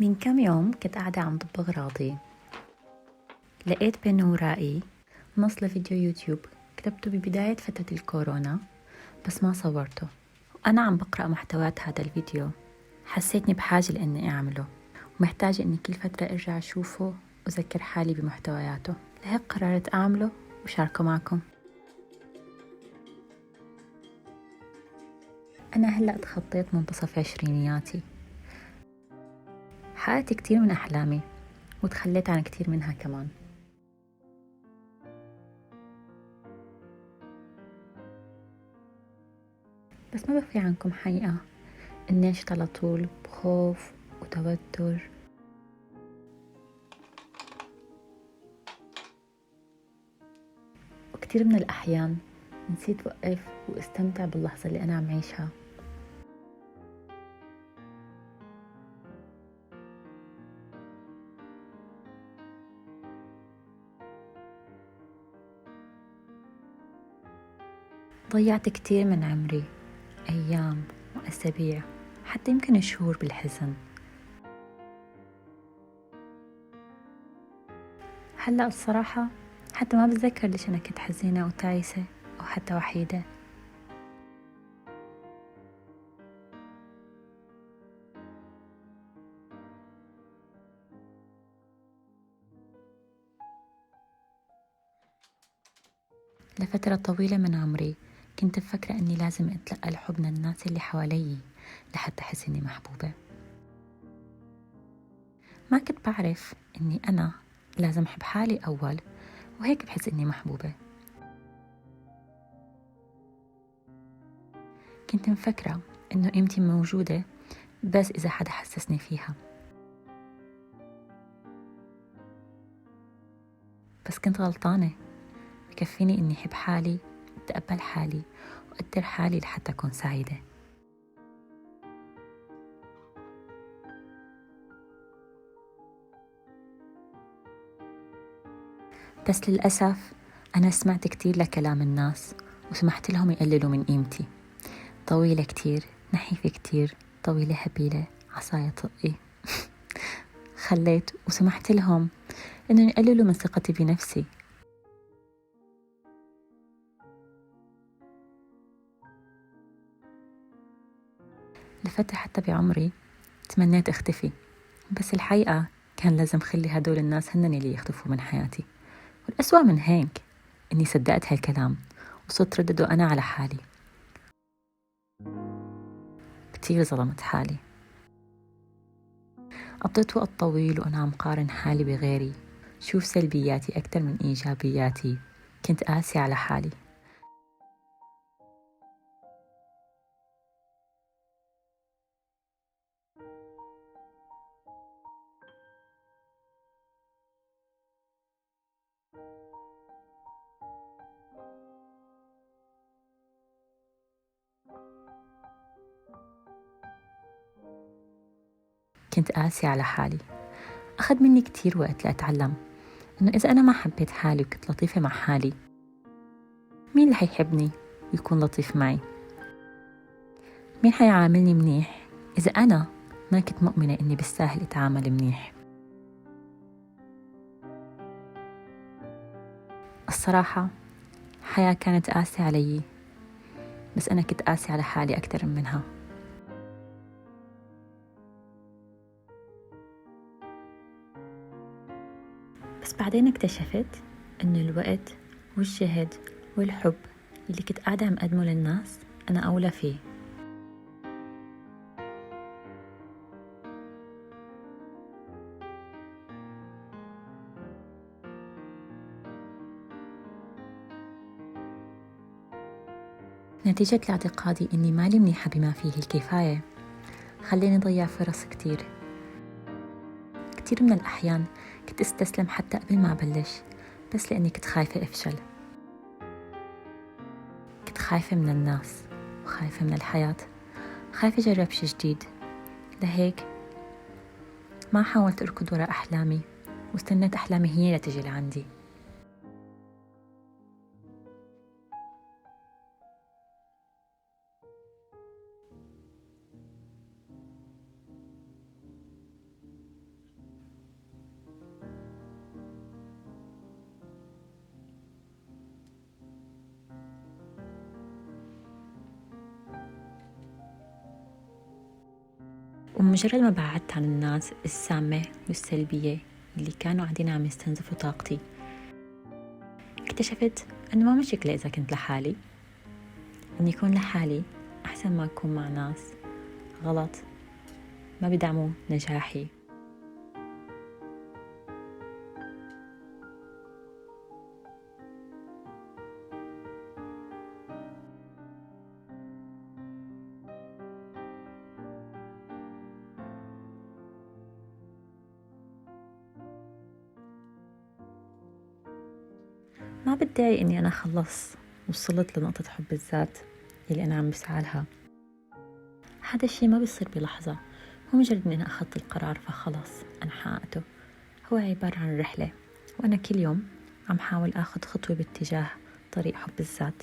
من كم يوم كنت قاعدة عم ضب أغراضي، لقيت بين ورائي نص لفيديو يوتيوب كتبته ببداية فترة الكورونا بس ما صورته. وأنا عم بقرأ محتويات هذا الفيديو حسيتني بحاجة لأني أعمله، ومحتاجة أني كل فترة أرجع أشوفه وأذكر حالي بمحتوياته. لهيك قررت أعمله وشاركه معكم. أنا هلأ تخطيت منتصف عشرينياتي، حققت كتير من أحلامي وتخليت عن كتير منها كمان. بس ما بخفي عنكم حقيقة إني عشت على طول بخوف وتوتر، وكتير من الأحيان نسيت وقف واستمتع باللحظة اللي أنا عم عيشها. ضيعت كتير من عمري، أيام وأسابيع حتى يمكن شهور بالحزن. هلأ الصراحة حتى ما بتذكر ليش أنا كنت حزينة وتعيسة أو حتى وحيدة. لفترة طويلة من عمري كنت مفكرة أني لازم أتلقى الحب من الناس اللي حوالي لحتى أحس أني محبوبة. ما كنت بعرف أني أنا لازم أحب حالي أول وهيك بحس أني محبوبة. كنت مفكرة إنه قيمتي موجودة بس إذا حدا حسسني فيها، بس كنت غلطانة. بكفيني إني أحب حالي، أتقبل حالي وأقدر حالي لحتى أكون سعيدة. بس للأسف أنا سمعت كتير لكلام الناس وسمحت لهم يقللوا من قيمتي. طويلة كتير، نحيفة كتير، طويلة هبيلة، عصاية طقي. خليت وسمحت لهم إنه يقللوا من ثقتي بنفسي. لفترة حتى بعمري تمنيت اختفي، بس الحقيقة كان لازم خلي هدول الناس هنن اللي يختفوا من حياتي. والأسوأ من هيك إني صدقت هالكلام وصرت ردده أنا على حالي. كتير ظلمت حالي، قضيت وقت طويل وأنا عم قارن حالي بغيري، شوف سلبياتي أكتر من إيجابياتي. كنت قاسي على حالي. كنت قاسي على حالي. أخذ مني كتير وقت لأتعلم إنه إذا أنا ما حبيت حالي وكنت لطيفة مع حالي، مين اللي حيحبني ويكون لطيف معي؟ مين حيعاملني منيح إذا أنا ما كنت مؤمنة إني بستاهل أتعامل منيح؟ الصراحة الحياة كانت قاسية علي، بس أنا كنت قاسي على حالي أكتر منها. بس بعدين اكتشفت إنه الوقت والجهد والحب اللي كنت قاعدة عم أقدمه للناس أنا أولى فيه. نتيجة لاعتقادي إني مالي منيحة بما فيه الكفاية خليني ضيع فرص كتير. كتير من الأحيان كنت استسلم حتى قبل ما أبلش، بس لأني كنت خايفة أفشل. كنت خايفة من الناس وخايفة من الحياة، خايفة أجرب شي جديد. لهيك ما حاولت أركض وراء أحلامي واستنيت أحلامي هي اللي تجي لعندي. ومجرد ما بعدت عن الناس السامة والسلبية اللي كانوا قاعدين عم يستنزفوا طاقتي، اكتشفت أنه ما مشكلة إذا كنت لحالي. إني أكون لحالي أحسن ما أكون مع ناس غلط ما بدعموا نجاحي. ما بدعي إني أنا خلص وصلت لنقطة حب الذات اللي أنا عم بسعى لها. هذا الشي ما بيصير بلحظة، هو مجرد إني أنا أخذت القرار فخلص أنا حققته. هو عبارة عن رحلة، وأنا كل يوم عم حاول أخذ خطوة باتجاه طريق حب الذات.